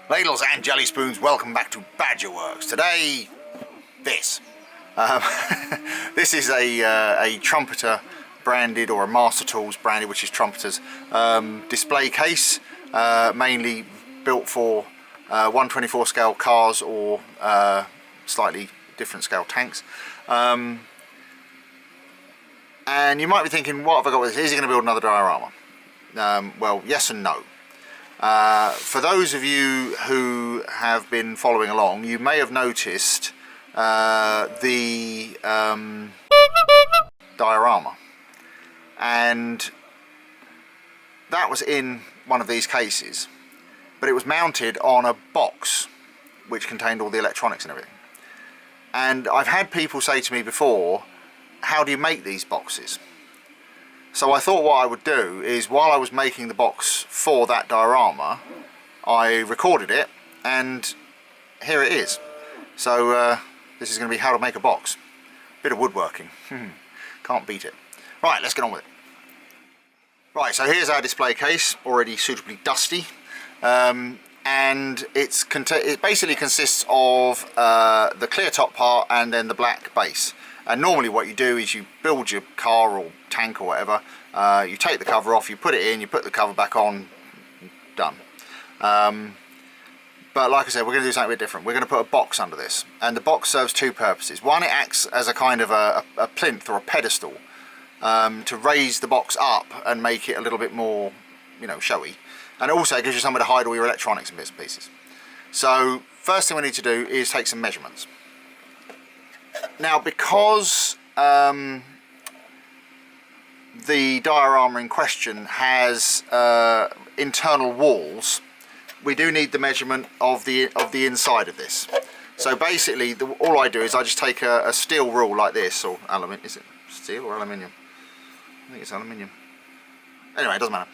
Ladles and jelly spoons, welcome back to Badgerworks. Today, this. This is a trumpeter branded, or a Master Tools branded, which is trumpeters, display case, mainly built for 1/24 scale cars or slightly different scale tanks. And you might be thinking, what have I got with this? Is he going to build another diorama? Well, yes and no. For those of you who have been following along, you may have noticed the diorama, and that was in one of these cases, but it was mounted on a box which contained all the electronics and everything. And I've had people say to me before, how do you make these boxes? So I thought what I would do is, while I was making the box for that diorama, I recorded it, and here it is. So this is going to be how to make a box. Bit of woodworking. Can't beat it. Right, let's get on with it. Right, so here's our display case, already suitably dusty. And it basically consists of the clear top part and then the black base. And normally what you do is you build your car or tank or whatever, you take the cover off, you put it in, you put the cover back on, done. But like I said, we're going to do something a bit different. We're going to put a box under this, and the box serves two purposes. One, it acts as a kind of a plinth or a pedestal to raise the box up and make it a little bit more, you know, showy. And it also gives you somewhere to hide all your electronics and bits and pieces. So first thing we need to do is take some measurements. Now, because the diorama in question has internal walls, we do need the measurement of the inside of this. So basically, all I do is I just take a steel rule like this, or aluminium. Is it steel or aluminium? I think it's aluminium. Anyway, it doesn't matter.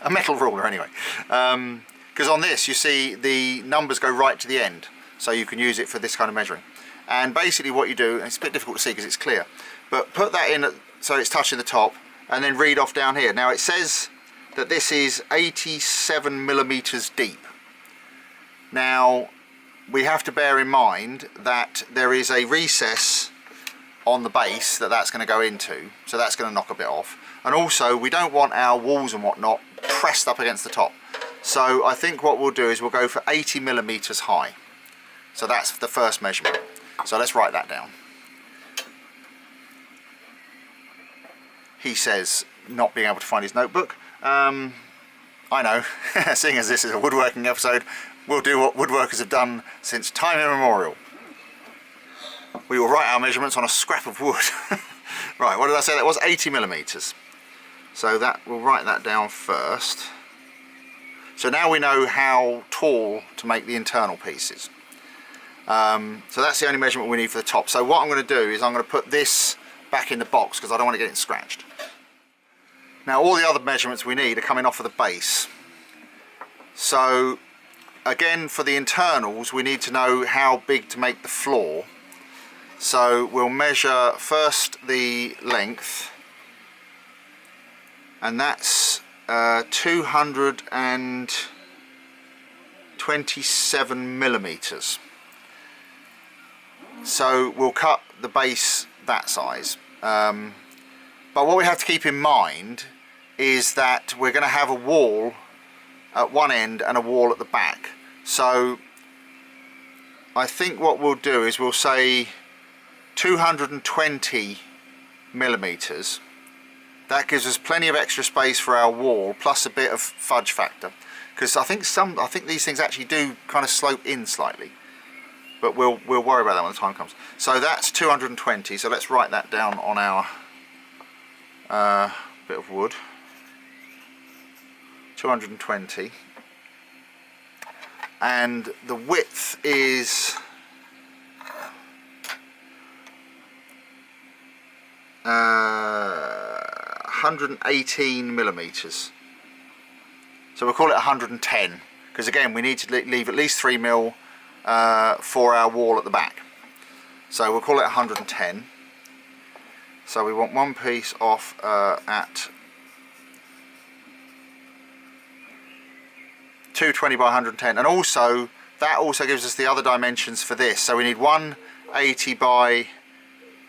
A metal ruler anyway. Because on this, you see the numbers go right to the end, so you can use it for this kind of measuring. And basically what you do, and it's a bit difficult to see because it's clear, but put that in so it's touching the top, and then read off down here. Now it says that this is 87 millimeters deep. Now we have to bear in mind that there is a recess on the base that's going to go into, so that's going to knock a bit off. And also we don't want our walls and whatnot pressed up against the top. So I think what we'll do is we'll go for 80 millimeters high. So that's the first measurement. So let's write that down. He says, not being able to find his notebook. I know, seeing as this is a woodworking episode, we'll do what woodworkers have done since time immemorial. We will write our measurements on a scrap of wood. Right, what did I say that was? 80 millimeters. So we'll write that down first. So now we know how tall to make the internal pieces. So that's the only measurement we need for the top. So what I'm going to do is I'm going to put this back in the box because I don't want to get it scratched. Now all the other measurements we need are coming off of the base. So again, for the internals we need to know how big to make the floor. So we'll measure first the length, and that's 227 millimeters. So we'll cut the base that size. But what we have to keep in mind is that we're going to have a wall at one end and a wall at the back. So I think what we'll do is we'll say 220 millimeters. That gives us plenty of extra space for our wall, plus a bit of fudge factor. Because I think these things actually do kind of slope in slightly. But we'll worry about that when the time comes. So that's 220. So let's write that down on our bit of wood. 220. And the width is 118 millimeters. So we'll call it 110, because again we need to leave at least 3 mil for our wall at the back. So we'll call it 110. So we want one piece off at 220 by 110, and also that also gives us the other dimensions for this. So we need 180 by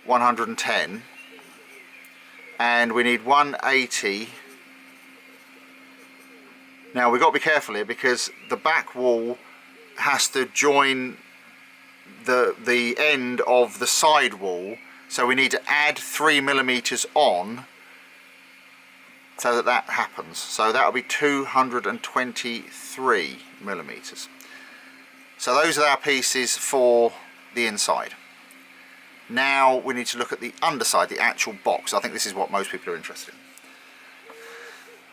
110, and we need 180. Now we've got to be careful here because the back wall has to join the end of the side wall, so we need to add 3mm on so that happens. So that will be 223mm. So those are our pieces for the inside. Now we need to look at the underside, the actual box. I think this is what most people are interested in.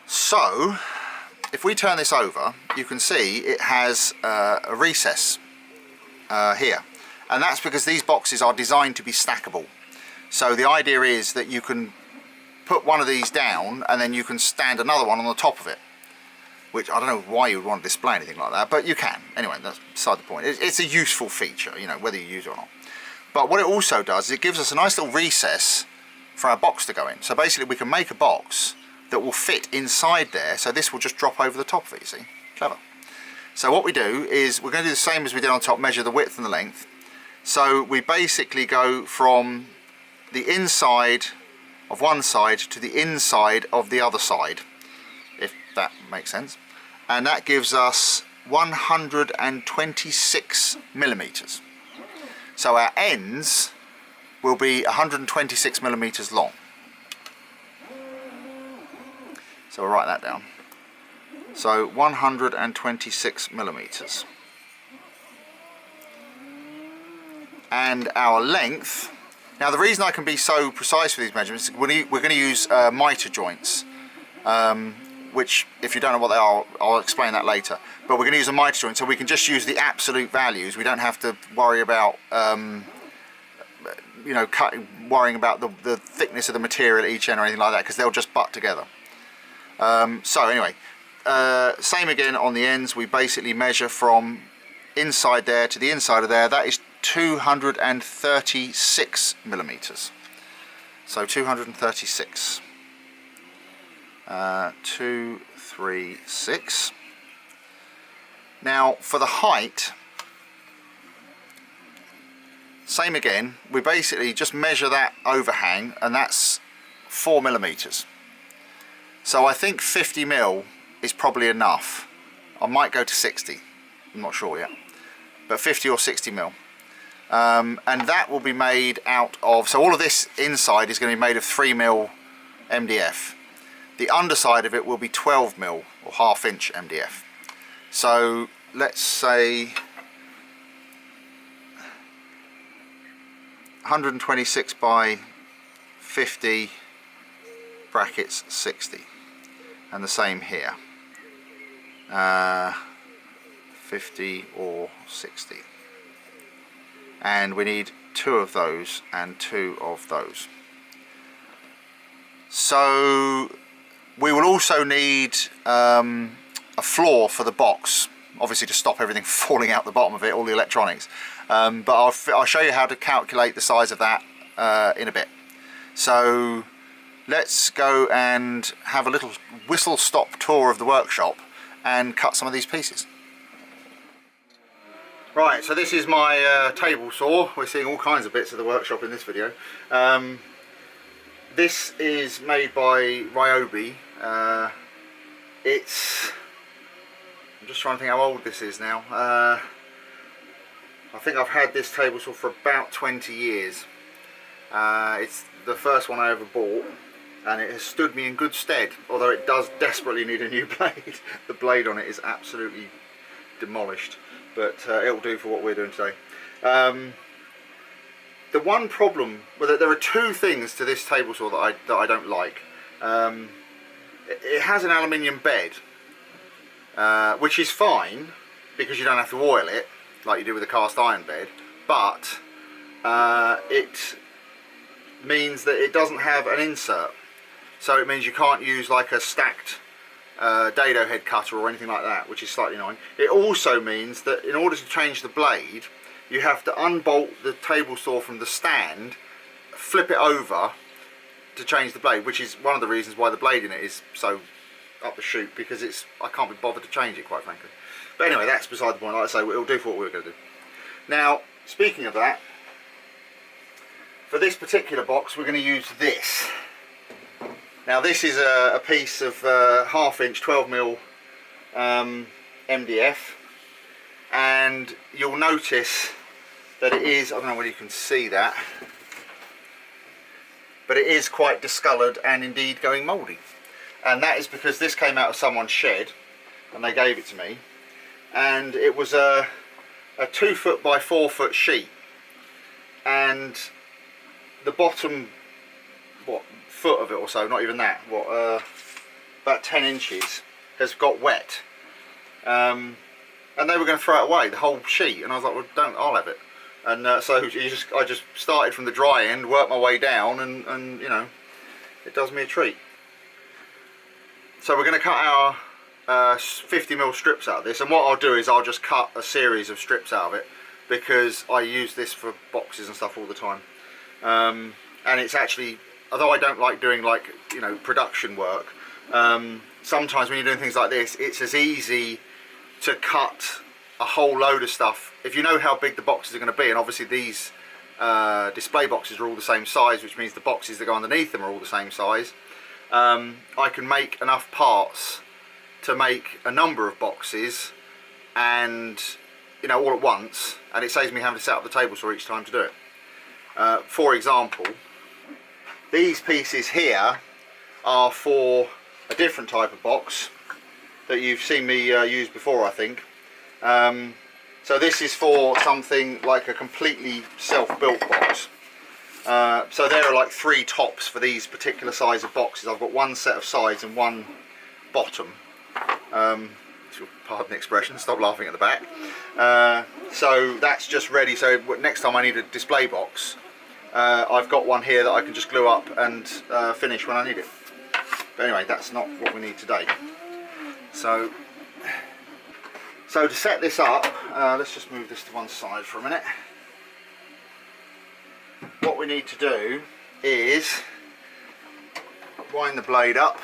So if we turn this over, you can see it has a recess here, and that's because these boxes are designed to be stackable. So the idea is that you can put one of these down and then you can stand another one on the top of it, which I don't know why you would want to display anything like that, but you can. Anyway, that's beside the point. It's a useful feature, you know, whether you use it or not. But what it also does is it gives us a nice little recess for our box to go in. So basically we can make a box that will fit inside there, so this will just drop over the top of it, you see. Clever. So what we do is we're going to do the same as we did on top, measure the width and the length. So we basically go from the inside of one side to the inside of the other side, if that makes sense. And that gives us 126mm. So our ends will be 126mm long. So we'll write that down. So 126mm. And our length, now the reason I can be so precise with these measurements is we're going to use mitre joints, which if you don't know what they are, I'll explain that later. But we're going to use a mitre joint, so we can just use the absolute values. We don't have to worry about you know, worrying about the thickness of the material at each end or anything like that, because they'll just butt together. So anyway, same again on the ends. We basically measure from inside there to the inside of there. That is 236mm. So 236. 236. Now for the height, same again. We basically just measure that overhang, and that's 4mm. So I think 50mm is probably enough. I might go to 60. I'm not sure yet, but 50 or 60mm. And that will be made out of, so all of this inside is going to be made of 3mm MDF. The underside of it will be 12mm or 1/2 inch MDF. So let's say 126 by 50 brackets 60, and the same here, 50 or 60, and we need 2 of those and 2 of those. So we will also need a floor for the box, obviously to stop everything falling out the bottom of it, all the electronics, but I'll show you how to calculate the size of that in a bit. So let's go and have a little whistle stop tour of the workshop and cut some of these pieces. Right, so this is my table saw. We're seeing all kinds of bits of the workshop in this video. This is made by Ryobi. I'm just trying to think how old this is now. I think I've had this table saw for about 20 years. It's the first one I ever bought, and it has stood me in good stead, although it does desperately need a new blade. The blade on it is absolutely demolished, but it'll do for what we're doing today. The one problem, well, there are 2 things to this table saw that I don't like. It has an aluminium bed, which is fine because you don't have to oil it like you do with a cast iron bed, but it means that it doesn't have an insert, so it means you can't use like a stacked dado head cutter or anything like that, which is slightly annoying. It also means that in order to change the blade, you have to unbolt the table saw from the stand, flip it over to change the blade, which is one of the reasons why the blade in it is so up the chute, because I can't be bothered to change it, quite frankly. But anyway, that's beside the point. Like I say, it'll do for what we're going to do. Now, speaking of that, for this particular box we're going to use this. Now this is a piece of 1/2 inch 12mm MDF, and you'll notice that it is, I don't know whether you can see that, but it is quite discoloured and indeed going mouldy. And that is because this came out of someone's shed and they gave it to me, and it was a 2 foot by 4 foot sheet, and the bottom, what, foot of it or so, not even that, what, about 10 inches has got wet, and they were going to throw it away, the whole sheet, and I was like, well, don't, I'll have it. And so I just started from the dry end, worked my way down, and you know, it does me a treat. So we're going to cut our 50mm strips out of this, and what I'll do is I'll just cut a series of strips out of it, because I use this for boxes and stuff all the time. And it's actually, although I don't like doing, like, you know, production work, sometimes when you're doing things like this, it's as easy to cut a whole load of stuff if you know how big the boxes are going to be. And obviously these display boxes are all the same size, which means the boxes that go underneath them are all the same size. I can make enough parts to make a number of boxes, and you know, all at once, and it saves me having to set up the table saw each time to do it. For example, these pieces here are for a different type of box that you've seen me use before, I think. So this is for something like a completely self-built box. So there are like 3 tops for these particular size of boxes. I've got one set of sides and one bottom. Pardon the expression, stop laughing at the back. So that's just ready, so next time I need a display box, I've got one here that I can just glue up and finish when I need it. But anyway, that's not what we need today. So to set this up, let's just move this to one side for a minute. What we need to do is wind the blade up,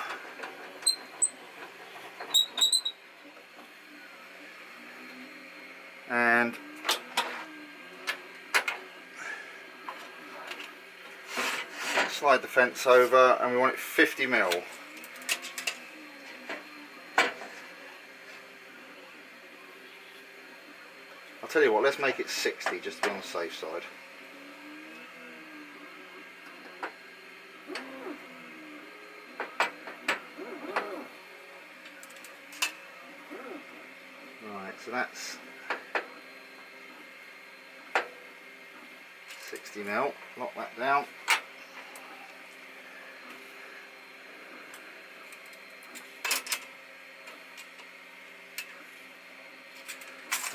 and slide the fence over, and we want it 50mm. I'll tell you what, let's make it 60 just to be on the safe side. Right, so that's 60mm, lock that down.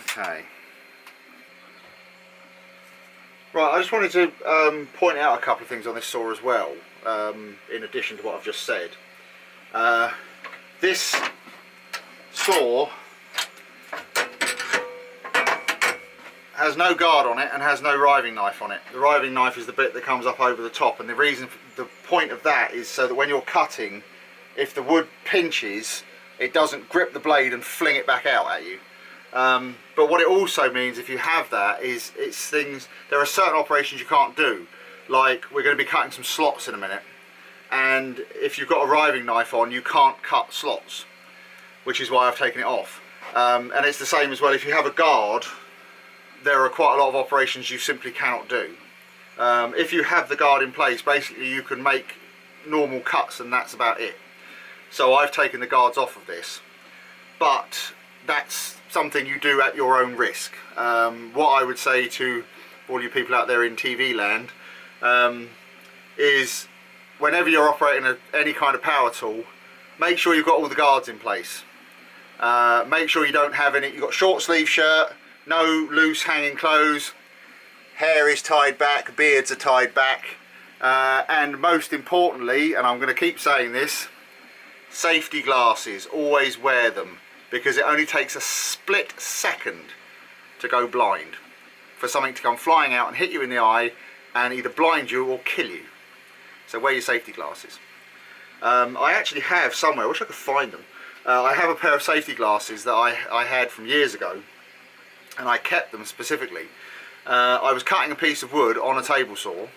Okay. Right, I just wanted to point out a couple of things on this saw as well, in addition to what I've just said. This saw has no guard on it and has no riving knife on it. The riving knife is the bit that comes up over the top, and the reason, the point of that is so that when you're cutting, if the wood pinches, it doesn't grip the blade and fling it back out at you. But what it also means, if you have that, is it's things, there are certain operations you can't do, like we're going to be cutting some slots in a minute, and if you've got a riving knife on, you can't cut slots, which is why I've taken it off. And it's the same as well, if you have a guard, there are quite a lot of operations you simply cannot do. If you have the guard in place, basically you can make normal cuts and that's about it. So I've taken the guards off of this, but that's something you do at your own risk. What I would say to all you people out there in TV land is whenever you're operating any kind of power tool, make sure you've got all the guards in place. Make sure you don't have any, you've got short sleeve shirt, no loose hanging clothes, hair is tied back, beards are tied back, and most importantly, and I'm going to keep saying this, safety glasses, always wear them, because it only takes a split second to go blind, for something to come flying out and hit you in the eye and either blind you or kill you. So wear your safety glasses. I actually have somewhere, I wish I could find them, I have a pair of safety glasses that I had from years ago, and I kept them specifically. I was cutting a piece of wood on a table saw,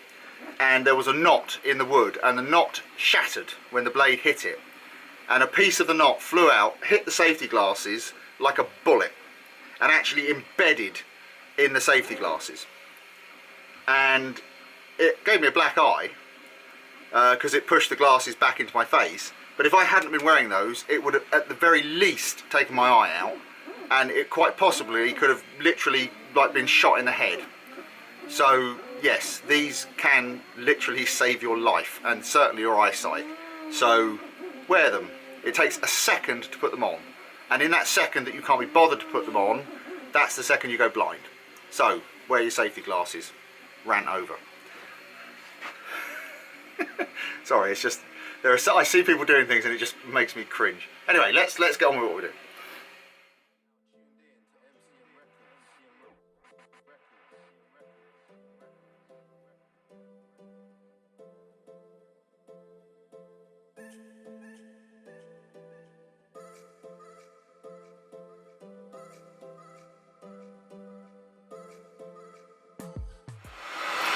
and there was a knot in the wood, and the knot shattered when the blade hit it, and a piece of the knot flew out, hit the safety glasses like a bullet, and actually embedded in the safety glasses, and it gave me a black eye because it pushed the glasses back into my face. But if I hadn't been wearing those, it would have at the very least taken my eye out, and it quite possibly could have literally like been shot in the head. So yes, these can literally save your life and certainly your eyesight. So wear them. It takes a second to put them on, and in that second that you can't be bothered to put them on, that's the second you go blind. So wear your safety glasses. Rant over. Sorry, it's just I see people doing things and it just makes me cringe. Anyway, let's get on with what we're doing.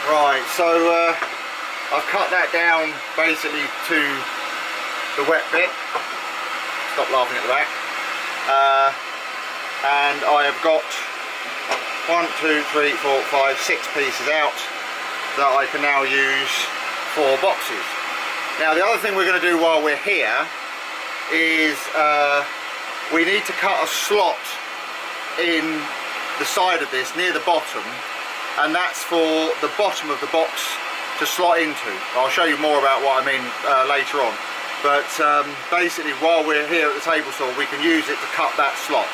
Right, so I've cut that down basically to the wet bit. Stop laughing at the back. And I have got 1, 2, 3, 4, 5, 6 pieces out that I can now use for boxes. Now the other thing we're going to do while we're here is we need to cut a slot in the side of this near the bottom, and that's for the bottom of the box to slot into. I'll show you more about what I mean later on, but basically while we're here at the table saw we can use it to cut that slot.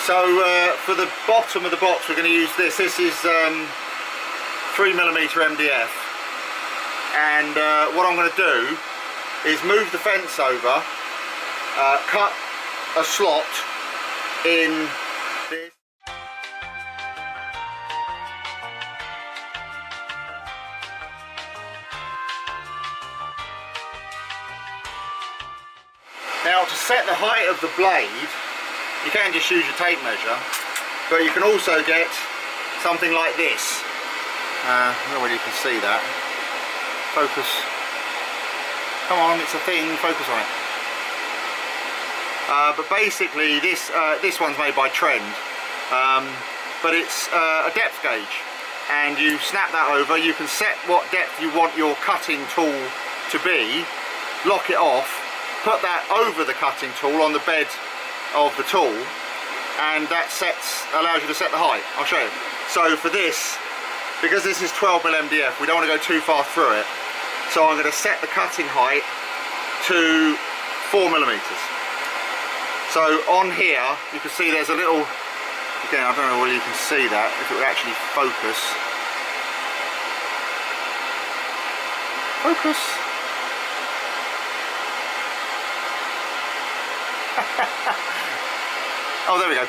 So for the bottom of the box we're going to use this. This is 3mm MDF, and what I'm going to do is move the fence over, cut a slot in this. Now to set the height of the blade, you can just use your tape measure, but you can also get something like this. I don't know whether you can see that. Focus. Come on, it's a thing, focus on it. But basically this one's made by Trend, but it's a depth gauge, and you snap that over. You can set what depth you want your cutting tool to be, lock it off, put that over the cutting tool on the bed of the tool, and that allows you to set the height. I'll show you. So for this, because this is 12mm MDF, we don't want to go too far through it, so I'm going to set the cutting height to 4mm. So on here you can see there's a little, again I don't know whether you can see that, if it would actually focus. Oh, there we go.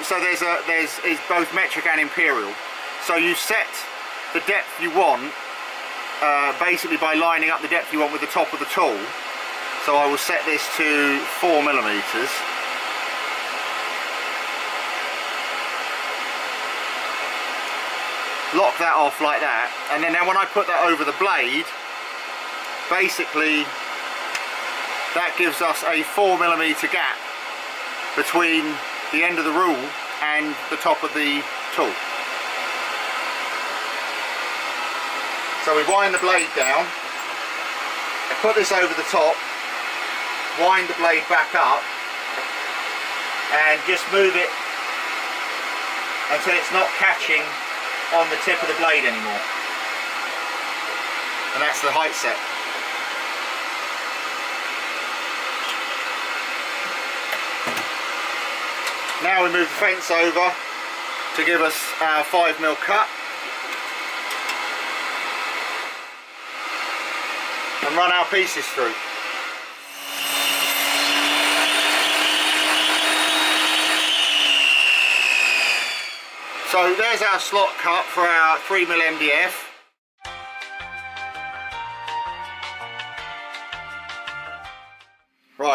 So it's both metric and imperial. So you set the depth you want basically by lining up the depth you want with the top of the tool. So I will set this to 4mm. Lock that off like that, and then when I put that over the blade, basically that gives us a 4mm gap between the end of the rule and the top of the tool. So we wind the blade down, put this over the top, wind the blade back up, and just move it until it's not catching on the tip of the blade anymore. And that's the height set. Now we move the fence over to give us our 5mm cut, and run our pieces through. So there's our slot cut for our 3mm MDF.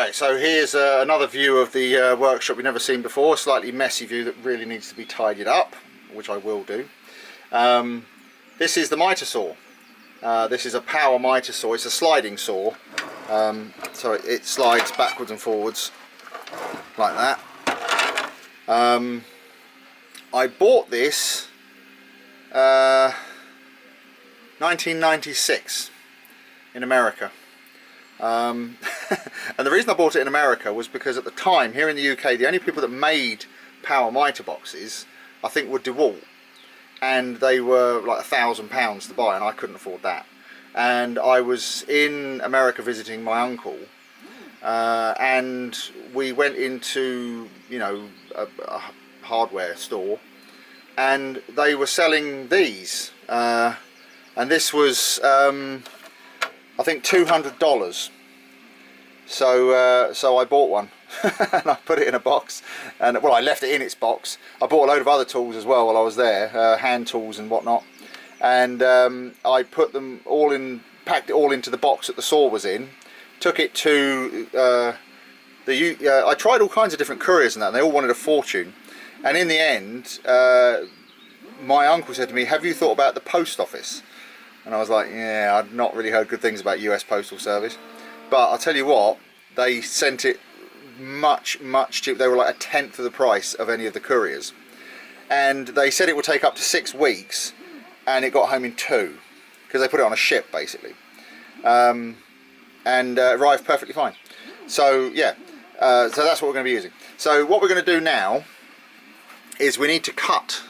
Right, so here's another view of the workshop we've never seen before, a slightly messy view that really needs to be tidied up, which I will do. This is the miter saw. This is a power miter saw. It's a sliding saw, so it slides backwards and forwards like that. I bought this 1996 in America. And the reason I bought it in America was because at the time here in the UK the only people that made power miter boxes I think were DeWalt, and they were like £1,000 to buy, and I couldn't afford that. And I was in America visiting my uncle, and we went into, you know, a hardware store, and they were selling these, and this was I think $200. So I bought one and I put it in a box, and well, I left it in its box. I bought a load of other tools as well while I was there, hand tools and whatnot, and I put them all in, packed it all into the box that the saw was in, took it to I tried all kinds of different couriers and that, and they all wanted a fortune, and in the end my uncle said to me, "Have you thought about the post office?" And I was like, yeah, I'd not really heard good things about US Postal Service. But I'll tell you what, they sent it much cheaper. They were like 1/10 of the price of any of the couriers. And they said it would take up to 6 weeks, and it got home in 2, because they put it on a ship basically. And arrived perfectly fine. So yeah, so that's what we're going to be using. So what we're going to do now is we need to cut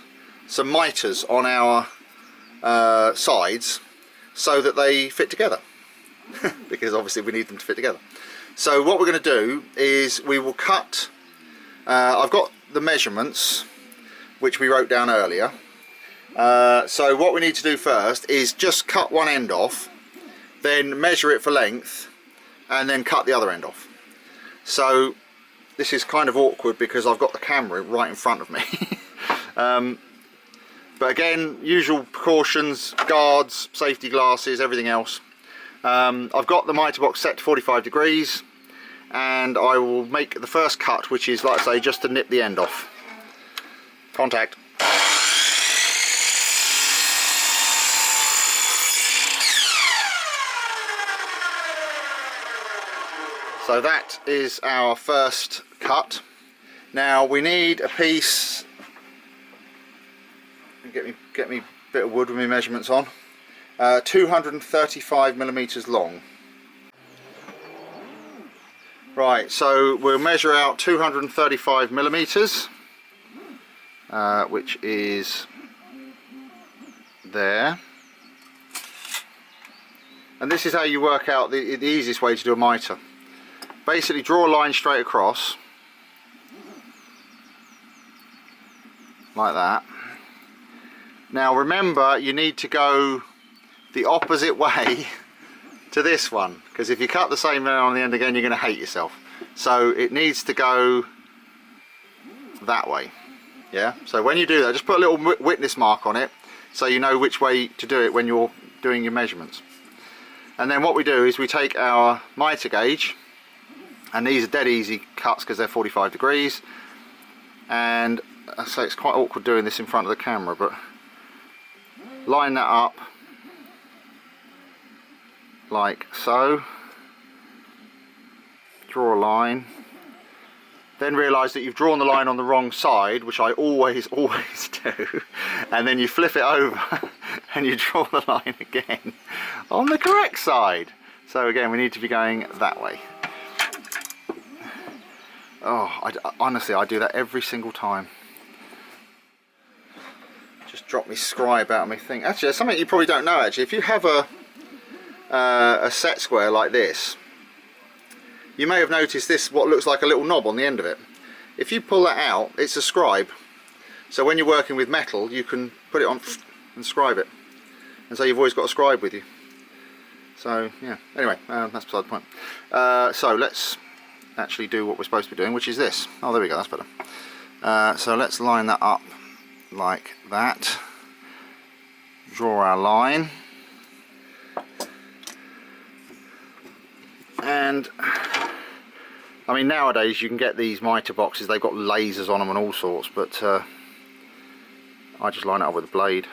some miters on our sides so that they fit together, because obviously we need them to fit together. So what we're going to do is we will cut, I've got the measurements which we wrote down earlier, so what we need to do first is just cut one end off, then measure it for length, and then cut the other end off. So this is kind of awkward because I've got the camera right in front of me. But again, usual precautions, guards, safety glasses, everything else. I've got the miter box set to 45 degrees, and I will make the first cut, which is, like I say, just to nip the end off. Contact. So that is our first cut. Now we need a piece. Get me a bit of wood with my measurements on. 235 millimeters long. Right, so we'll measure out 235 millimeters, which is there. And this is how you work out the easiest way to do a miter. Basically, draw a line straight across, like that. Now remember, you need to go the opposite way to this one, because if you cut the same way on the end again, you're going to hate yourself. So it needs to go that way. Yeah, so when you do that, just put a little witness mark on it so you know which way to do it when you're doing your measurements. And then what we do is we take our miter gauge, and these are dead easy cuts because they're 45 degrees, and so it's quite awkward doing this in front of the camera, but line that up like so, draw a line, then realise that you've drawn the line on the wrong side, which I always do, and then you flip it over and you draw the line again on the correct side. So again, we need to be going that way. Oh, honestly, I do that every single time. Just drop me scribe out of my thing. Actually, there's something you probably don't know. Actually, if you have a set square like this, you may have noticed this, what looks like a little knob on the end of it. If you pull that out, it's a scribe. So when you're working with metal, you can put it on and scribe it, and so you've always got a scribe with you. So yeah. Anyway, that's beside the point. So let's actually do what we're supposed to be doing, which is this. Oh, there we go. That's better. So let's line that up like that, draw our line, and I mean, nowadays you can get these mitre boxes, they've got lasers on them and all sorts, but I just line it up with a blade.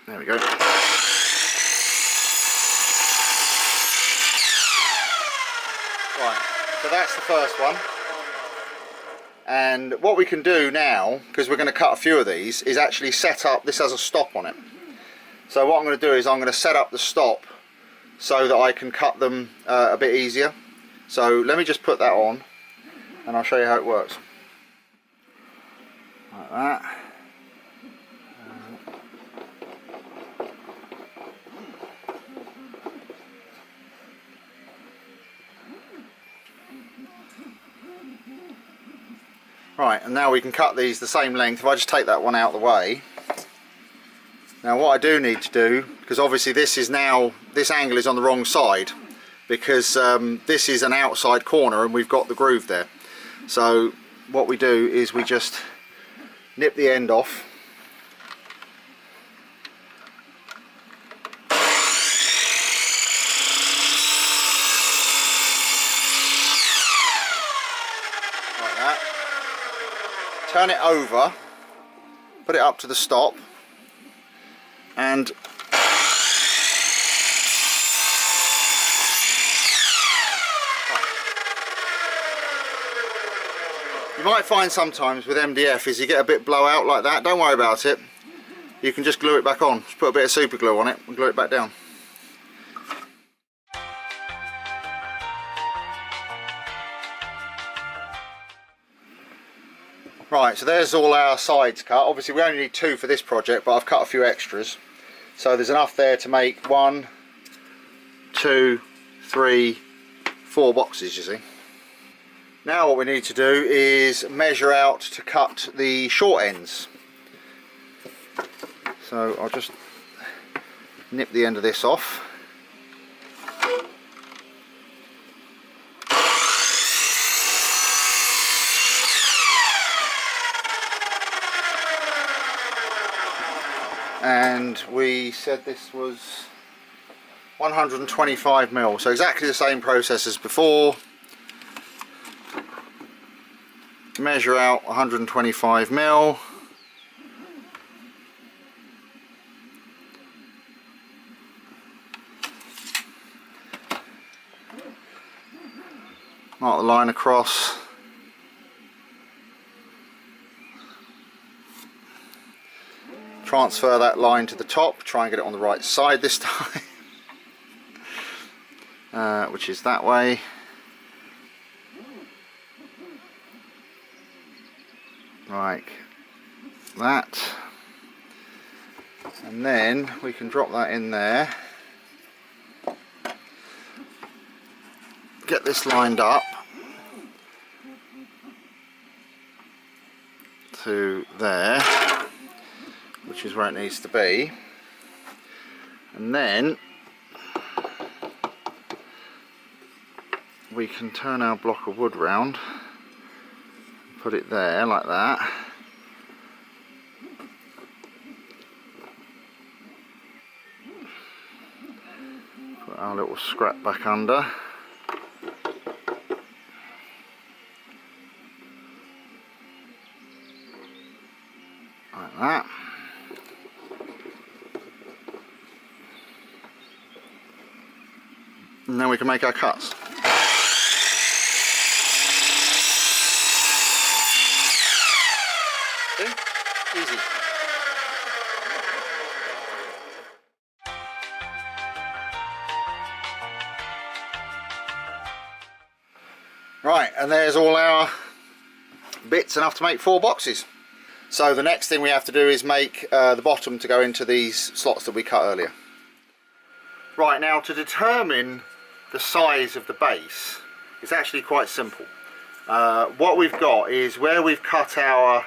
There we go. Right, so that's the first one. And what we can do now, because we're going to cut a few of these, is actually set up, this has a stop on it. So what I'm going to do is I'm going to set up the stop so that I can cut them a bit easier. So let me just put that on and I'll show you how it works. Like that. Right, and now we can cut these the same length. If I just take that one out of the way. Now what I do need to do, because obviously this angle is on the wrong side, because this is an outside corner and we've got the groove there. So what we do is we just nip the end off. Like that. Turn it over, put it up to the stop, and you might find sometimes with MDF is you get a bit blowout like that. Don't worry about it, you can just glue it back on. Just put a bit of super glue on it and glue it back down. Right, so there's all our sides cut. Obviously we only need 2 for this project, but I've cut a few extras. So there's enough there to make 1, 2, 3, 4 boxes, you see. Now what we need to do is measure out to cut the short ends. So I'll just nip the end of this off. And we said this was 125mm, so exactly the same process as before. Measure out 125mm. Mark the line across. Transfer that line to the top, try and get it on the right side this time, which is that way. Like that. And then we can drop that in there. Get this lined up to there, which is where it needs to be, and then we can turn our block of wood round, put it there like that, put our little scrap back under, like that. And then we can make our cuts. See? Easy. Right, and there's all our bits enough to make 4 boxes. So the next thing we have to do is make the bottom to go into these slots that we cut earlier. Right, now to determine the size of the base, it's actually quite simple. What we've got is where we've cut our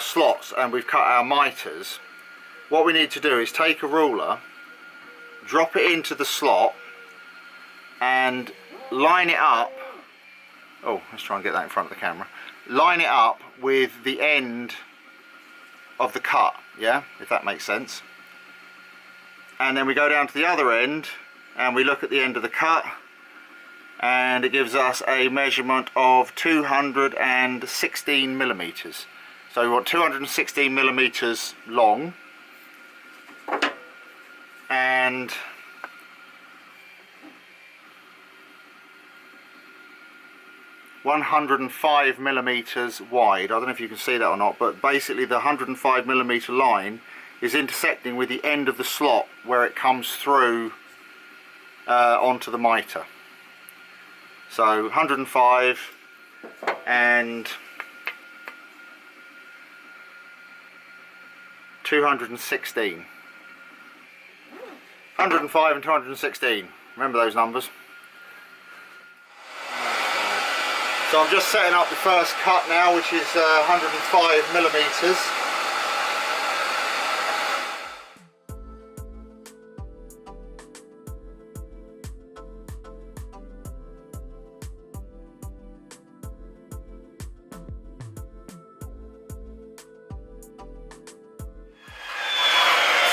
slots and we've cut our mitres, what we need to do is take a ruler, drop it into the slot and line it up. Oh, let's try and get that in front of the camera. Line it up with the end of the cut, yeah, if that makes sense. And then we go down to the other end and we look at the end of the cut, and it gives us a measurement of 216 millimeters. So we want 216 millimeters long and 105 millimeters wide. I don't know if you can see that or not, but basically the 105 millimeter line is intersecting with the end of the slot where it comes through onto the mitre. So 105 and 216. 105 and 216. Remember those numbers. So I'm just setting up the first cut now, which is 105 millimeters.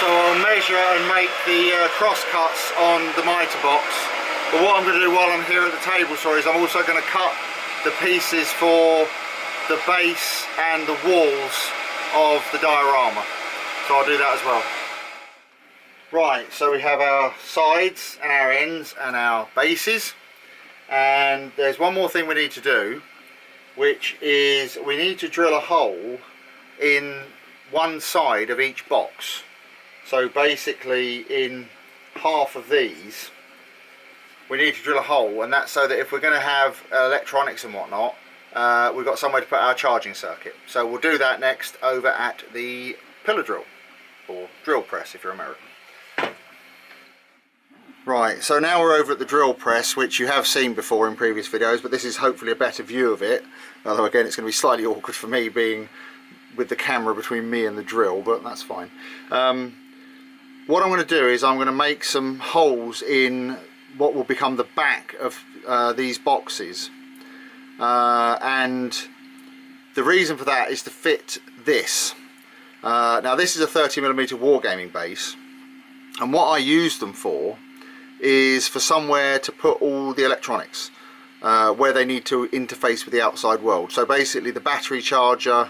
So I'll measure and make the cross cuts on the mitre box. But what I'm going to do while I'm here at the table, sorry, is I'm also going to cut the pieces for the base and the walls of the diorama. So I'll do that as well. Right, so we have our sides and our ends and our bases. And there's one more thing we need to do, which is we need to drill a hole in one side of each box. So basically in half of these we need to drill a hole, and that's so that if we're going to have electronics and whatnot, we've got somewhere to put our charging circuit. So we'll do that next over at the pillar drill, or drill press if you're American. Right, so now we're over at the drill press, which you have seen before in previous videos, but this is hopefully a better view of it. Although again, it's going to be slightly awkward for me being with the camera between me and the drill, but that's fine. What I'm going to do is I'm going to make some holes in what will become the back of these boxes, and the reason for that is to fit this. Now this is a 30mm wargaming base, and what I use them for is for somewhere to put all the electronics where they need to interface with the outside world. So basically the battery charger,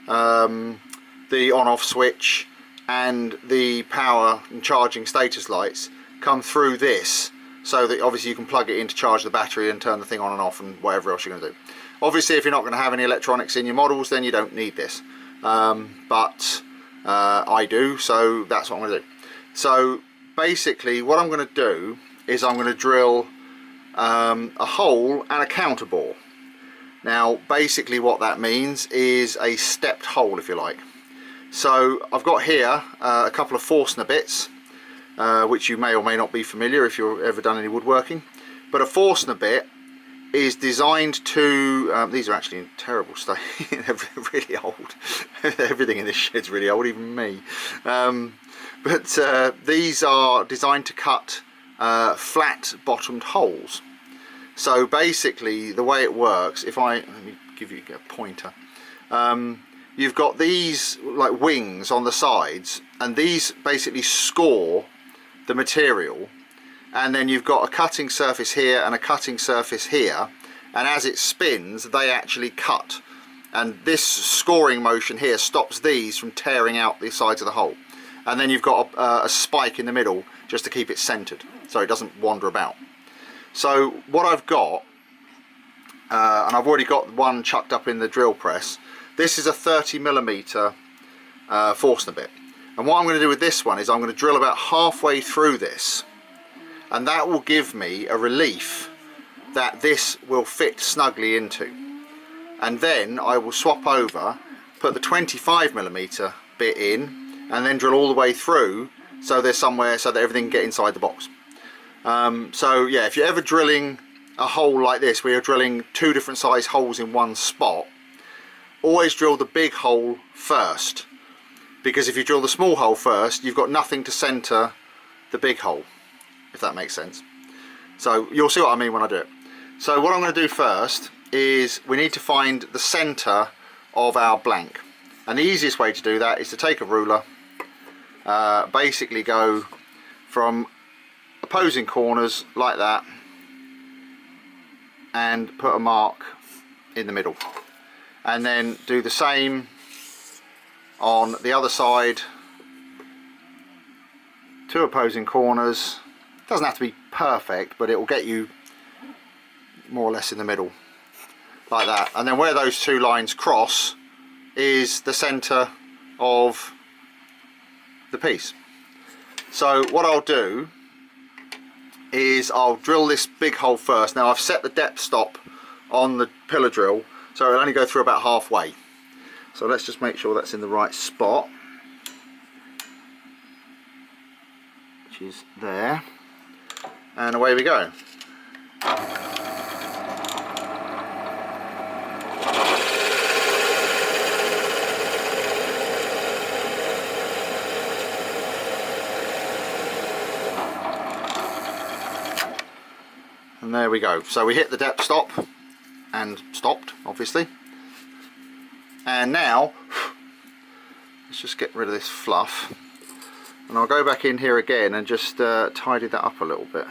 the on-off switch and the power and charging status lights come through this, so that obviously you can plug it in to charge the battery and turn the thing on and off and whatever else you're going to do. Obviously if you're not going to have any electronics in your models, then you don't need this, but I do, so that's what I'm going to do. So basically what I'm going to do is I'm going to drill a hole and a counter bore. Now basically what that means is a stepped hole, if you like. So I've got here a couple of Forstner bits, which you may or may not be familiar if you've ever done any woodworking, but a Forstner bit is designed to, these are actually in terrible state, they're really old, everything in this shed's really old, even me, but these are designed to cut flat bottomed holes. So basically the way it works, if let me give you a pointer, you've got these like wings on the sides, and these basically score the material, and then you've got a cutting surface here and a cutting surface here, and as it spins they actually cut, and this scoring motion here stops these from tearing out the sides of the hole, and then you've got a spike in the middle just to keep it centered so it doesn't wander about. So what I've got, and I've already got one chucked up in the drill press, this is a 30mm Forstner bit, and what I'm going to do with this one is I'm going to drill about halfway through this, and that will give me a relief that this will fit snugly into, and then I will swap over, put the 25mm bit in, and then drill all the way through so there's somewhere so that everything can get inside the box. So yeah, if you're ever drilling a hole like this where you're drilling two different size holes in one spot, always drill the big hole first, because if you drill the small hole first you've got nothing to center the big hole, if that makes sense. So you'll see what I mean when I do it. So what I'm going to do first is we need to find the center of our blank, and the easiest way to do that is to take a ruler, basically go from a opposing corners like that and put a mark in the middle, and then do the same on the other side, 2 opposing corners. Doesn't have to be perfect, but it will get you more or less in the middle like that, and then where those 2 lines cross is the center of the piece. So what I'll do is I'll drill this big hole first. Now I've set the depth stop on the pillar drill, so it'll only go through about halfway. So let's just make sure that's in the right spot, which is there, and away we go. And there we go. So we hit the depth stop and stopped, obviously. And now let's just get rid of this fluff, and I'll go back in here again and just tidy that up a little bit.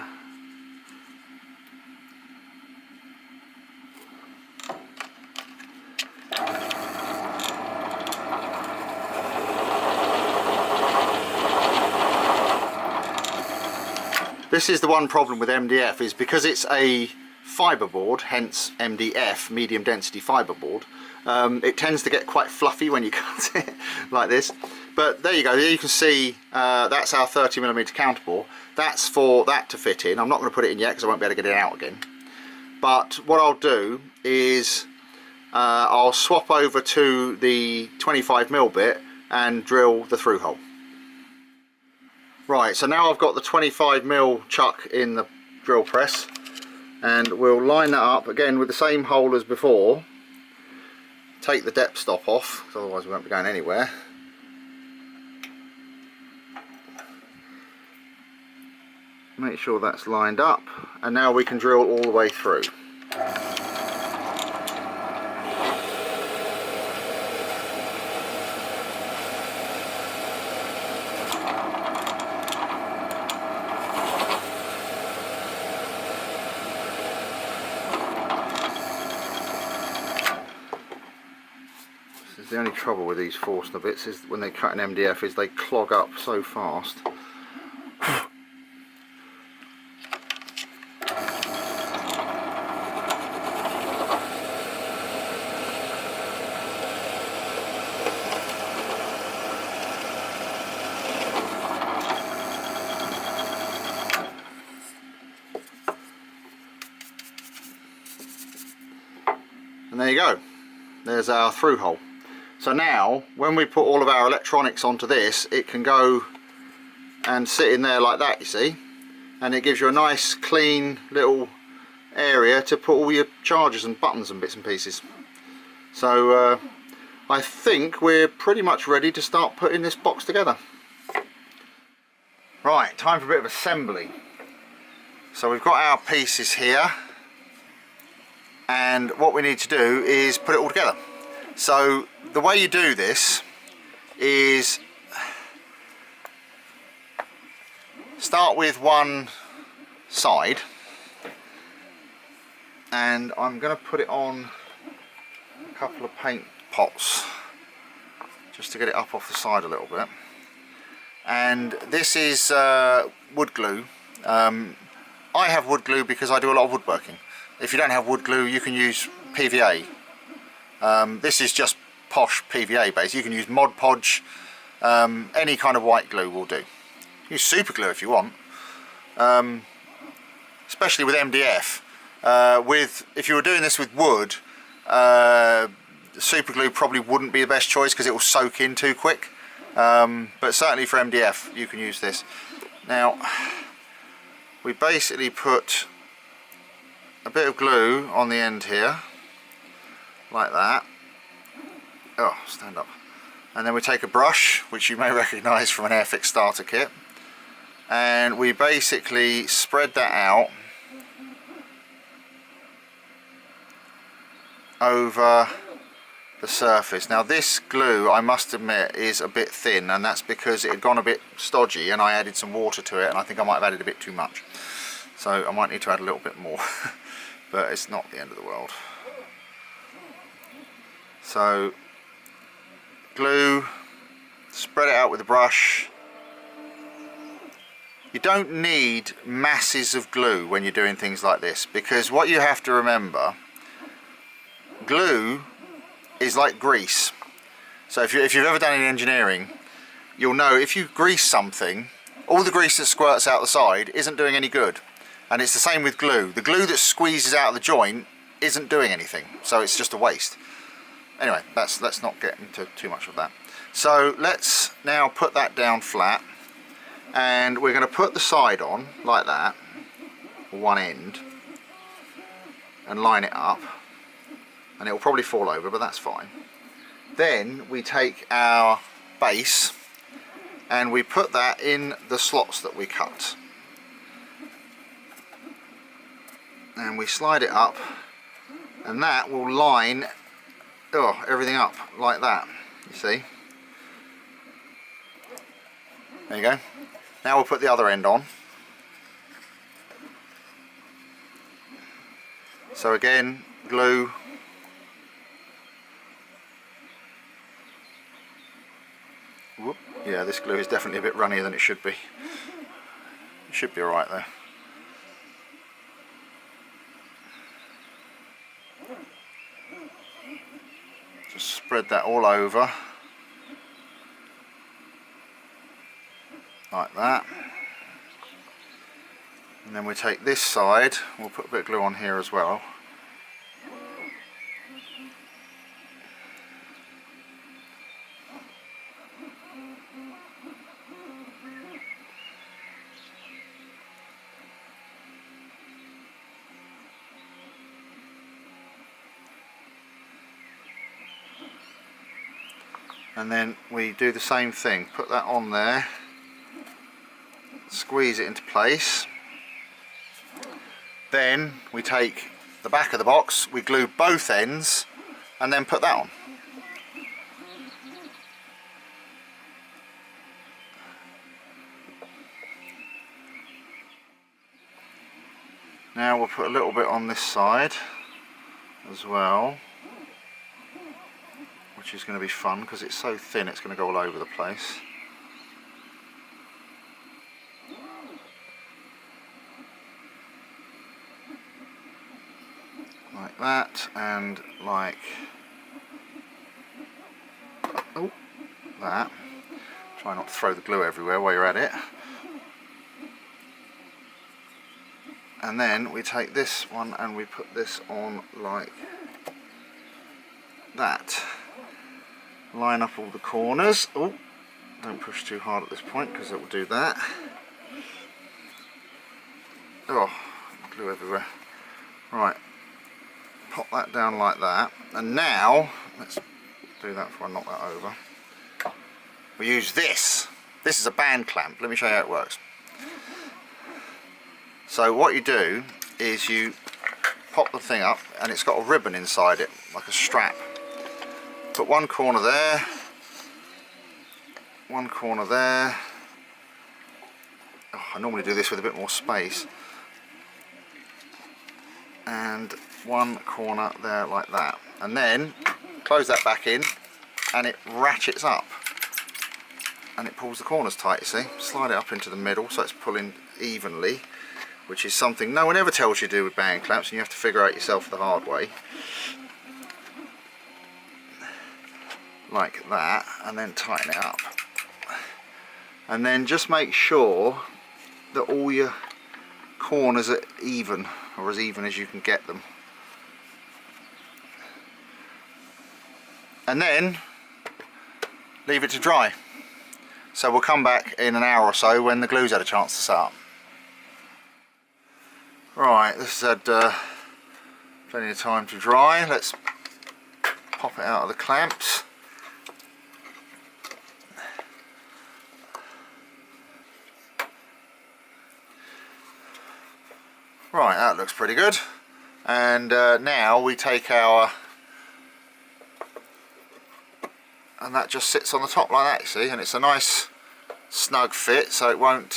This is the one problem with MDF, is because it's a fibre board, hence MDF, medium density fibre board, it tends to get quite fluffy when you cut it like this. But there you go, there you can see that's our 30mm counterbore. That's for that to fit in. I'm not going to put it in yet because I won't be able to get it out again. But what I'll do is I'll swap over to the 25mm bit and drill the through hole. Right, so now I've got the 25mm chuck in the drill press, and we'll line that up again with the same hole as before. Take the depth stop off, because otherwise we won't be going anywhere. Make sure that's lined up, and now we can drill all the way through. The only trouble with these Forstner bits is when they cut an MDF is they clog up so fast. And there you go, there's our through hole. So now when we put all of our electronics onto this, it can go and sit in there like that, you see, and it gives you a nice clean little area to put all your chargers and buttons and bits and pieces. So I think we're pretty much ready to start putting this box together. Right, time for a bit of assembly. So we've got our pieces here, and what we need to do is put it all together. So the way you do this is start with one side, and I'm going to put it on a couple of paint pots just to get it up off the side a little bit. And this is wood glue. I have wood glue because I do a lot of woodworking. If you don't have wood glue, you can use PVA. This is just posh PVA base. You can use Mod Podge, any kind of white glue will do. Use super glue if you want, especially with MDF. If you were doing this with wood, super glue probably wouldn't be the best choice because it will soak in too quick, but certainly for MDF you can use this. Now we basically put a bit of glue on the end here like that. Oh, stand up. And then we take a brush, which you may recognise from an Airfix starter kit, and we basically spread that out over the surface. Now this glue, I must admit, is a bit thin, and that's because it had gone a bit stodgy and I added some water to it, and I think I might have added a bit too much, so I might need to add a little bit more. But it's not the end of the world. So glue, spread it out with a brush. You don't need masses of glue when you're doing things like this, because what you have to remember, glue is like grease. So if you've ever done any engineering, you'll know if you grease something, all the grease that squirts out the side isn't doing any good. And it's the same with glue. The glue that squeezes out of the joint isn't doing anything, so it's just a waste. Anyway, let's not get into too much of that. So let's now put that down flat, and we're going to put the side on like that, one end, and line it up, and it will probably fall over, but that's fine. Then we take our base and we put that in the slots that we cut, and we slide it up, and that will line everything up like that, you see. There you go. Now we'll put the other end on. So again, glue. Whoop. Yeah, this glue is definitely a bit runnier than it should be. It should be alright though. Just spread that all over. Like that. And then we take this side, we'll put a bit of glue on here as well. And then we do the same thing, put that on there, squeeze it into place. Then we take the back of the box, we glue both ends, and then put that on. Now we'll put a little bit on this side as well, which is going to be fun because it's so thin it's going to go all over the place. Like that, and like that. Try not to throw the glue everywhere while you're at it. And then we take this one and we put this on like that. Line up all the corners. Oh, don't push too hard at this point because it will do that. Oh, glue everywhere. Right, pop that down like that. And now, let's do that before I knock that over. We use this. This is a band clamp. Let me show you how it works. So what you do is you pop the thing up, and it's got a ribbon inside it, like a strap. Put one corner there, one corner there. Oh, I normally do this with a bit more space. And one corner there like that. And then close that back in, and it ratchets up. And it pulls the corners tight, you see. Slide it up into the middle so it's pulling evenly, which is something no one ever tells you to do with band clamps, and you have to figure out yourself the hard way. Like that, and then tighten it up. And then just make sure that all your corners are even, or as even as you can get them. And then leave it to dry. So we'll come back in an hour or so when the glue's had a chance to set up. Right, this has had plenty of time to dry. Let's pop it out of the clamps. Right, that looks pretty good. And now we take our and that just sits on the top like that, you see, and it's a nice snug fit, so it won't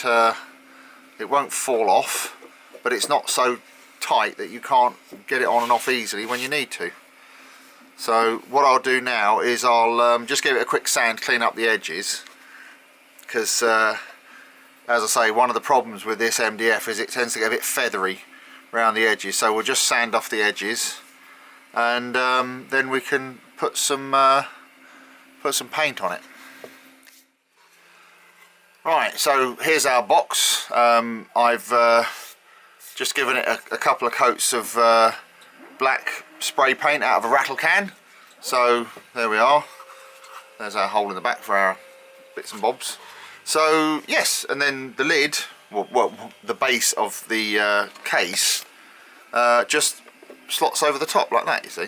fall off, but it's not so tight that you can't get it on and off easily when you need to. So what I'll do now is I'll just give it a quick sand, clean up the edges, because as I say, one of the problems with this MDF is it tends to get a bit feathery around the edges, so we'll just sand off the edges, and then we can put some paint on it. Right, so here's our box. I've just given it a couple of coats of black spray paint out of a rattle can. So there we are. There's our hole in the back for our bits and bobs. So yes, and then the lid, well the base of the case, just slots over the top like that, you see.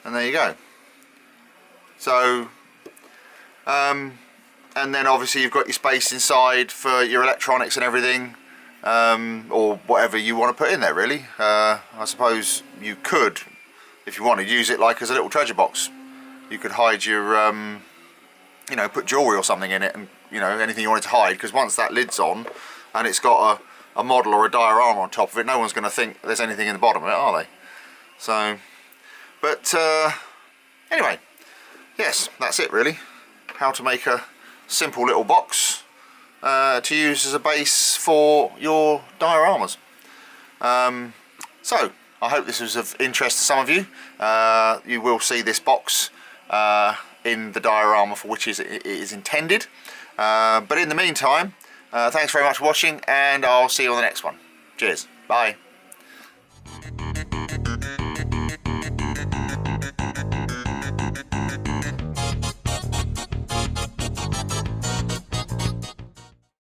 And there you go. So, and then obviously you've got your space inside for your electronics and everything, or whatever you want to put in there, really. I suppose you could, if you want to, use it like as a little treasure box. You could hide your, you know, put jewellery or something in it, and, you know, anything you wanted to hide, because once that lid's on and it's got a model or a diorama on top of it, no one's going to think there's anything in the bottom of it, are they? So, but anyway, yes, that's it really. How to make a simple little box to use as a base for your dioramas. So I hope this was of interest to some of you. You will see this box in the diorama for which it is intended. But in the meantime, thanks very much for watching, and I'll see you on the next one. Cheers. Bye.